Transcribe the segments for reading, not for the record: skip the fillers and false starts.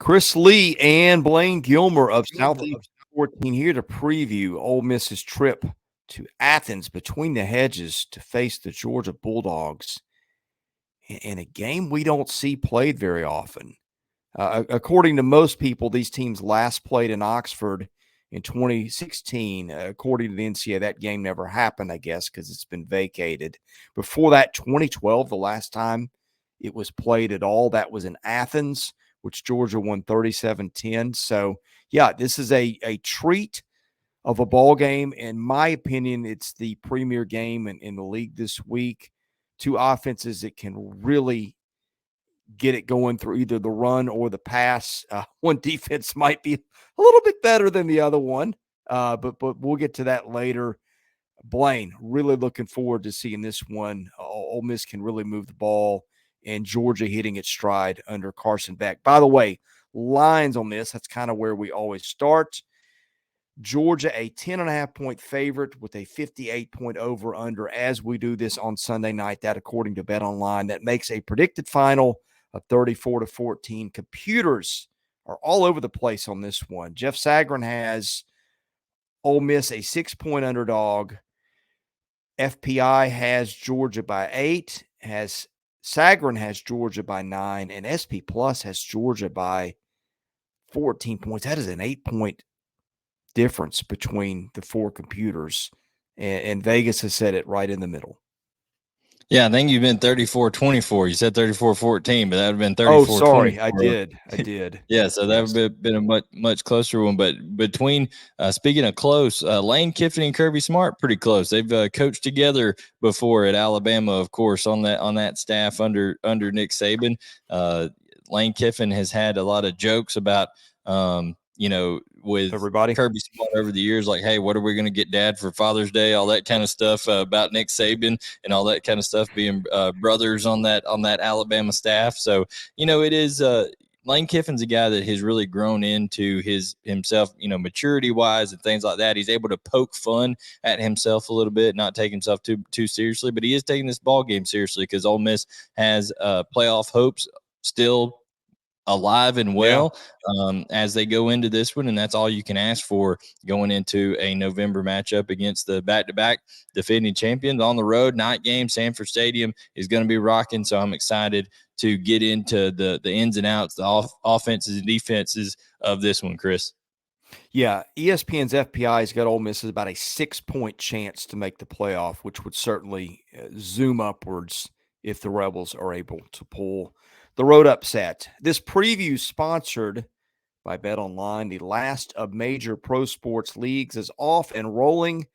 Chris Lee and Blayne Gilmer of Southeastern 14 here to preview Ole Miss's trip to Athens between the hedges to face the Georgia Bulldogs in a game we don't see played very often. According to most people, these teams last played in Oxford in 2016. According to the NCAA, that game never happened, I guess, because it's been vacated. Before that, 2012, the last time it was played at all, that was in Athens, which Georgia won 37-10. So, yeah, this is a treat of a ball game. In my opinion, it's the premier game in the league this week. Two offenses that can really get it going through either the run or the pass. One defense might be a little bit better than the other one, but we'll get to that later. Blayne, really looking forward to seeing this one. Ole Miss can really move the ball, and Georgia hitting its stride under Carson Beck. By the way, lines on this, that's kind of where we always start. Georgia, a 10.5-point favorite with a 58-point over-under as we do this on Sunday night. That, according to BetOnline, that makes a predicted final of 34-14. Computers are all over the place on this one. Jeff Sagarin has Ole Miss a 6-point underdog. FPI has Georgia by 8, Sagarin has Georgia by 9, and SP Plus has Georgia by 14 points. That is an 8-point difference between the four computers, and Vegas has set it right in the middle. Yeah, I think you've been 34-24. You said 34-14, but that would have been 34-24. Oh, sorry, I did. Yeah, so that would have been a much closer one. But between, speaking of close, Lane Kiffin and Kirby Smart, pretty close. They've coached together before at Alabama, of course, on that staff under Nick Saban. Lane Kiffin has had a lot of jokes about, with everybody. Kirby Smart over the years, like, hey, what are we going to get Dad for Father's Day? All that kind of stuff about Nick Saban and all that kind of stuff, being brothers on that Alabama staff. So, it is Lane Kiffin's a guy that has really grown into himself, maturity wise and things like that. He's able to poke fun at himself a little bit, not take himself too seriously, but he is taking this ball game seriously because Ole Miss has playoff hopes still alive and well as they go into this one, and that's all you can ask for going into a November matchup against the back-to-back defending champions on the road. Night game, Sanford Stadium is going to be rocking, so I'm excited to get into the ins and outs, the offenses and defenses of this one, Chris. Yeah, ESPN's FPI has got Ole Miss as about a 6-point chance to make the playoff, which would certainly zoom upwards if the Rebels are able to pull the road upset. This preview sponsored by BetOnline. The last of major pro sports leagues is off and rolling.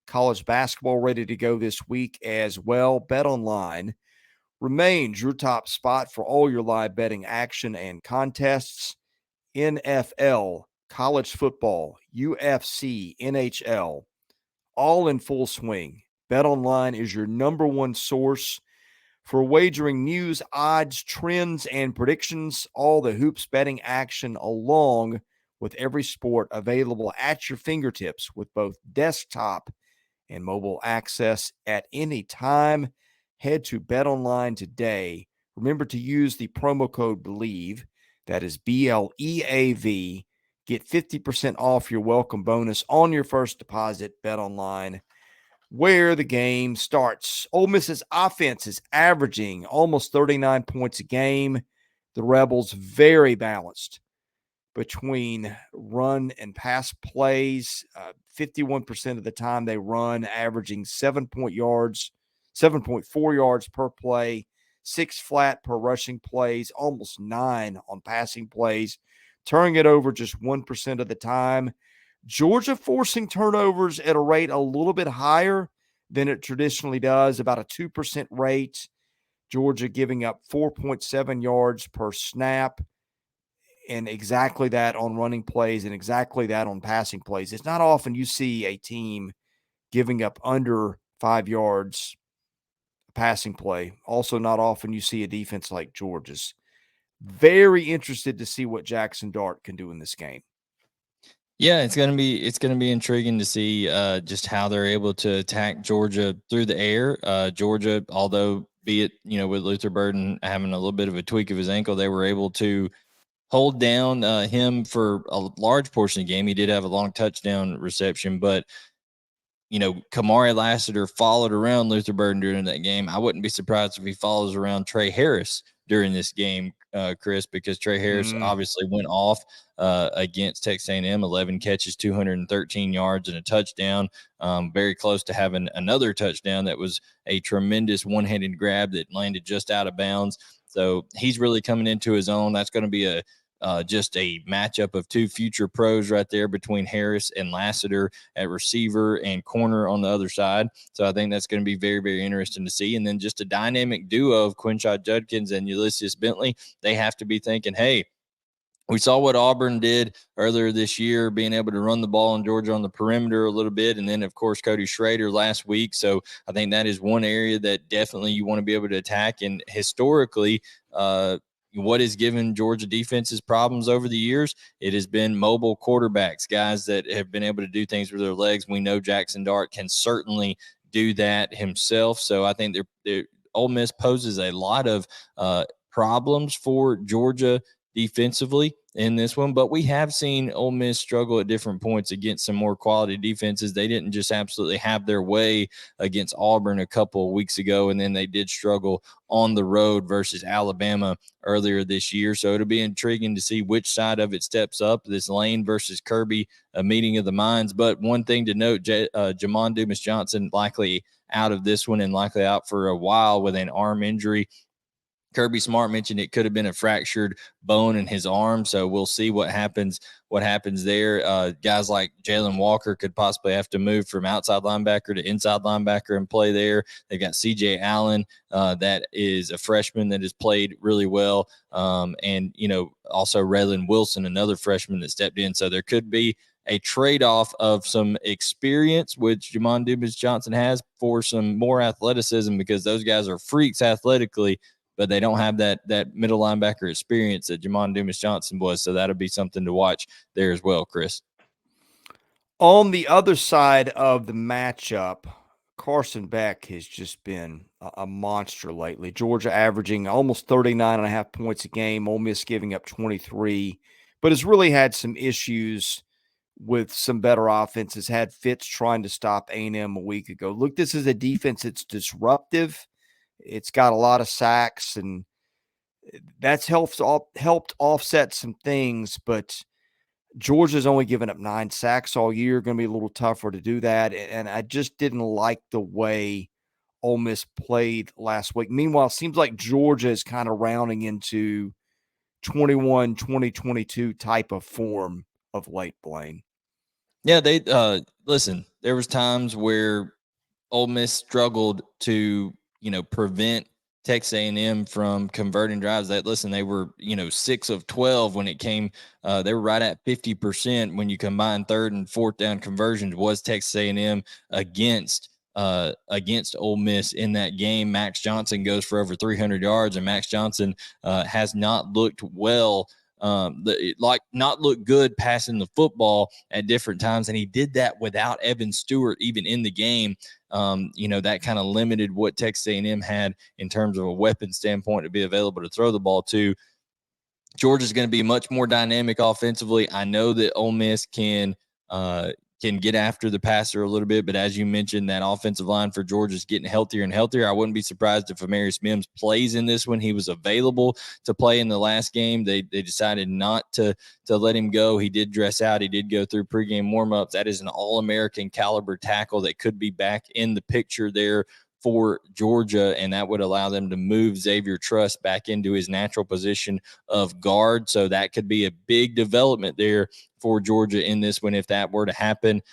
College basketball ready to go this week as well. BetOnline remains your top spot for all your live betting action and contests. NFL, college football, UFC, NHL, all in full swing. BetOnline is your number one source for wagering news, odds, trends, and predictions. All the hoops betting action along with every sport available at your fingertips with both desktop and mobile access at any time. Head to BetOnline today. Remember to use the promo code BELIEVE. That is BLEAV. Get 50% off your welcome bonus on your first deposit. BetOnline, where the game starts. Ole Miss's offense is averaging almost 39 points a game. The Rebels very balanced between run and pass plays. 51% of the time they run, averaging 7.4 yards per play, 6 flat per rushing plays, almost 9 on passing plays, turning it over just 1% of the time. Georgia forcing turnovers at a rate a little bit higher than it traditionally does, about a 2% rate. Georgia giving up 4.7 yards per snap, and exactly that on running plays and exactly that on passing plays. It's not often you see a team giving up under 5 yards passing play. Also not often you see a defense like Georgia's. Very interested to see what Jackson Dart can do in this game. Yeah, it's gonna be intriguing to see just how they're able to attack Georgia through the air. Georgia, although be it with Luther Burden having a little bit of a tweak of his ankle, they were able to hold down him for a large portion of the game. He did have a long touchdown reception, but Kamari Lassiter followed around Luther Burden during that game. I wouldn't be surprised if he follows around Trey Harris during this game, Chris, because Trey Harris obviously went off against Texas A&M, 11 catches, 213 yards, and a touchdown. Very close to having another touchdown that was a tremendous one-handed grab that landed just out of bounds. So he's really coming into his own. That's going to be just a matchup of two future pros right there between Harris and Lassiter at receiver and corner on the other side. So I think that's going to be very, very interesting to see. And then just a dynamic duo of Quinshad Judkins and Ulysses Bentley. They have to be thinking, hey, we saw what Auburn did earlier this year, being able to run the ball in Georgia on the perimeter a little bit. And then, of course, Cody Schrader last week. So I think that is one area that definitely you want to be able to attack. And historically, what has given Georgia defenses problems over the years? It has been mobile quarterbacks, guys that have been able to do things with their legs. We know Jackson Dart can certainly do that himself. So I think Ole Miss poses a lot of problems for Georgia defensively in this one, but we have seen Ole Miss struggle at different points against some more quality defenses. They didn't just absolutely have their way against Auburn a couple of weeks ago, and then they did struggle on the road versus Alabama earlier this year. So it'll be intriguing to see which side of it steps up, this Lane versus Kirby, a meeting of the minds. But one thing to note, Jamon Dumas-Johnson likely out of this one and likely out for a while with an arm injury. Kirby Smart mentioned it could have been a fractured bone in his arm, so we'll see what happens there. Guys like Jalen Walker could possibly have to move from outside linebacker to inside linebacker and play there. They've got C.J. Allen, that is a freshman that has played really well, and also Raylan Wilson, another freshman that stepped in. So there could be a trade-off of some experience, which Jamon Dumas-Johnson has, for some more athleticism, because those guys are freaks athletically, but they don't have that middle linebacker experience that Jamon Dumas-Johnson was. So that'll be something to watch there as well, Chris. On the other side of the matchup, Carson Beck has just been a monster lately. Georgia averaging almost 39.5 points a game, Ole Miss giving up 23, but has really had some issues with some better offenses. Had fits trying to stop A&M a week ago. Look, this is a defense that's disruptive. It's got a lot of sacks, and that's helped offset some things, but Georgia's only given up 9 sacks all year. Going to be a little tougher to do that, and I just didn't like the way Ole Miss played last week. Meanwhile, it seems like Georgia is kind of rounding into 2022 type of form of late, Blayne. Yeah, they listen, there was times where Ole Miss struggled to, prevent Texas A&M from converting drives. They were, 6 of 12 when it came. They were right at 50% when you combine third and fourth down conversions was Texas A&M against Ole Miss in that game. Max Johnson goes for over 300 yards, and Max Johnson has not looked well. Not look good passing the football at different times. And he did that without Evan Stewart even in the game. That kind of limited what Texas A&M had in terms of a weapon standpoint to be available to throw the ball to. Georgia's going to be much more dynamic offensively. I know that Ole Miss can get after the passer a little bit, but as you mentioned, that offensive line for Georgia is getting healthier and healthier. I wouldn't be surprised if Amarius Mims plays in this one. He was available to play in the last game. They decided not to let him go. He did dress out. He did go through pregame warmups. That is an All-American caliber tackle that could be back in the picture there for Georgia, and that would allow them to move Xavier Truss back into his natural position of guard. So that could be a big development there for Georgia in this one if that were to happen.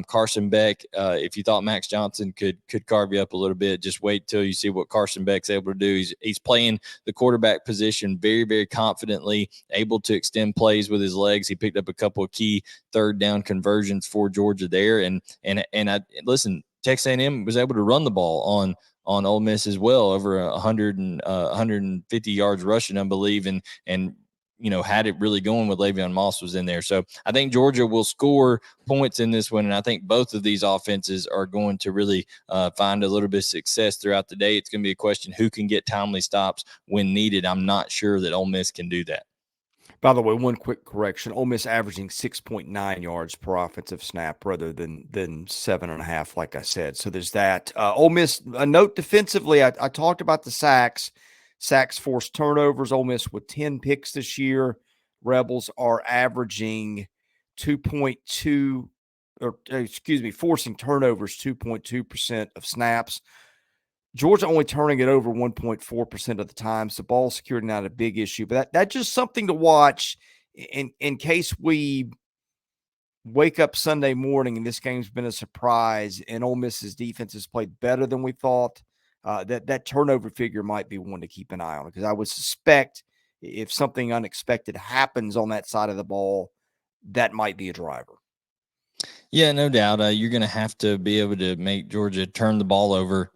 Carson Beck, if you thought Max Johnson could carve you up a little bit, just wait till you see what Carson Beck's able to do. He's playing the quarterback position very, very confidently, able to extend plays with his legs. He picked up a couple of key third down conversions for Georgia there. And listen, Texas A&M was able to run the ball on Ole Miss as well, over 150 yards rushing, I believe, and had it really going with Le'Veon Moss was in there. So I think Georgia will score points in this one, and I think both of these offenses are going to really find a little bit of success throughout the day. It's going to be a question who can get timely stops when needed. I'm not sure that Ole Miss can do that. By the way, one quick correction: Ole Miss averaging 6.9 yards per offensive snap rather than 7.5, like I said. So there's that. Ole Miss, a note defensively, I talked about the sacks. Sacks forced turnovers. Ole Miss with 10 picks this year. Rebels are averaging 2.2, or excuse me, forcing turnovers 2.2% of snaps. Georgia only turning it over 1.4% of the time, so ball security not a big issue. But that's just something to watch in case we wake up Sunday morning and this game's been a surprise and Ole Miss's defense has played better than we thought. That turnover figure might be one to keep an eye on, because I would suspect if something unexpected happens on that side of the ball, that might be a driver. Yeah, no doubt. You're going to have to be able to make Georgia turn the ball over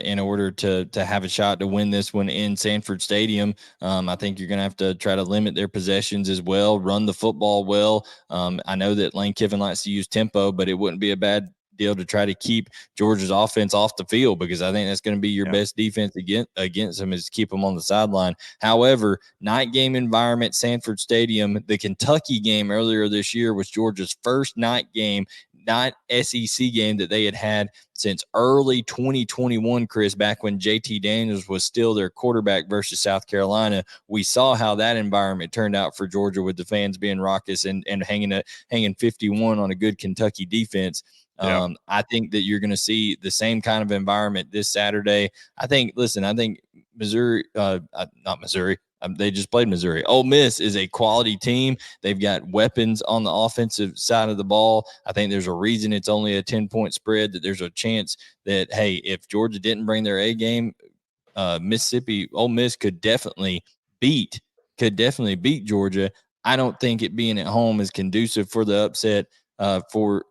in order to have a shot to win this one in Sanford Stadium. I think you're going to have to try to limit their possessions as well, run the football well. I know that Lane Kiffin likes to use tempo, but it wouldn't be a bad deal to try to keep Georgia's offense off the field, because I think that's going to be your best defense against them, is to keep them on the sideline. However, night game environment, Sanford Stadium, the Kentucky game earlier this year was Georgia's first night game, not SEC game, that they had since early 2021, Chris, back when JT Daniels was still their quarterback versus South Carolina. We saw how that environment turned out for Georgia, with the fans being raucous and hanging 51 on a good Kentucky defense. I think that you're going to see the same kind of environment this Saturday. I think Missouri, not Missouri, they just played Missouri. Ole Miss is a quality team. They've got weapons on the offensive side of the ball. I think there's a reason it's only a 10-point spread, that there's a chance that, hey, if Georgia didn't bring their A game, Mississippi, Ole Miss could definitely beat Georgia. I don't think it being at home is conducive for the upset for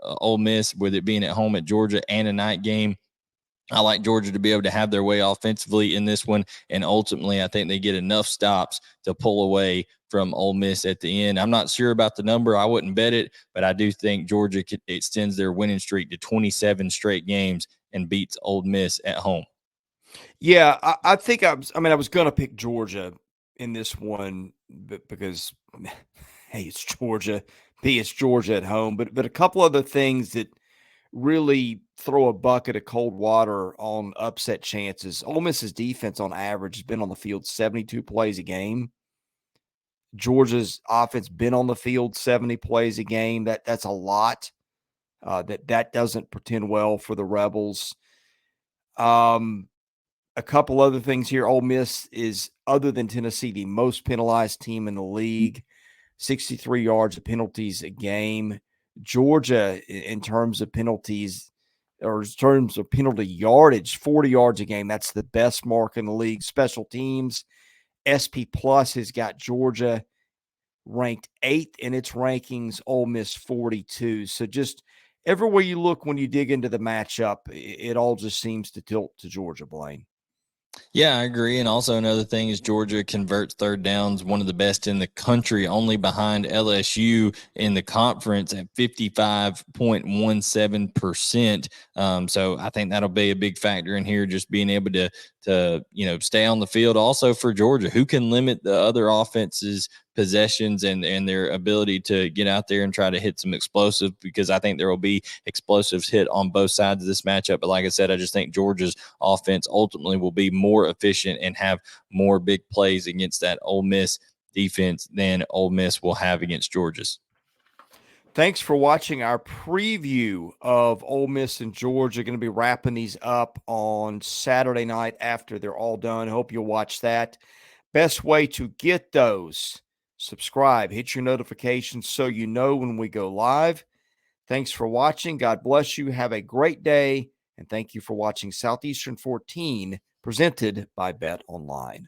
Ole Miss, with it being at home at Georgia and a night game. I like Georgia to be able to have their way offensively in this one, and ultimately I think they get enough stops to pull away from Ole Miss at the end. I'm not sure about the number. I wouldn't bet it, but I do think Georgia extends their winning streak to 27 straight games and beats Ole Miss at home. Yeah, I think I was going to pick Georgia in this one, because hey, it's Georgia. B, it's Georgia at home. But a couple other things that really throw a bucket of cold water on upset chances. Ole Miss's defense on average has been on the field 72 plays a game. Georgia's offense been on the field 70 plays a game. That's a lot. That doesn't portend well for the Rebels. A couple other things here. Ole Miss is, other than Tennessee, the most penalized team in the league. 63 yards of penalties a game. Georgia, in terms of penalties, or in terms of penalty yardage, 40 yards a game. That's the best mark in the league. Special teams, SP Plus has got Georgia ranked 8th in its rankings, Ole Miss 42. So just everywhere you look when you dig into the matchup, it all just seems to tilt to Georgia, Blayne. Yeah, I agree. And also another thing is Georgia converts third downs, one of the best in the country, only behind LSU in the conference at 55.17%. So I think that'll be a big factor in here, just being able to stay on the field. Also for Georgia, who can limit the other offenses' possessions and their ability to get out there and try to hit some explosive, because I think there will be explosives hit on both sides of this matchup. But like I said, I just think Georgia's offense ultimately will be more efficient and have more big plays against that Ole Miss defense than Ole Miss will have against Georgia's. Thanks for watching our preview of Ole Miss and Georgia. Going to be wrapping these up on Saturday night after they're all done. Hope you'll watch that. Best way to get those: subscribe, hit your notifications so you know when we go live. Thanks for watching. God bless you. Have a great day. And thank you for watching Southeastern 14, presented by BetOnline.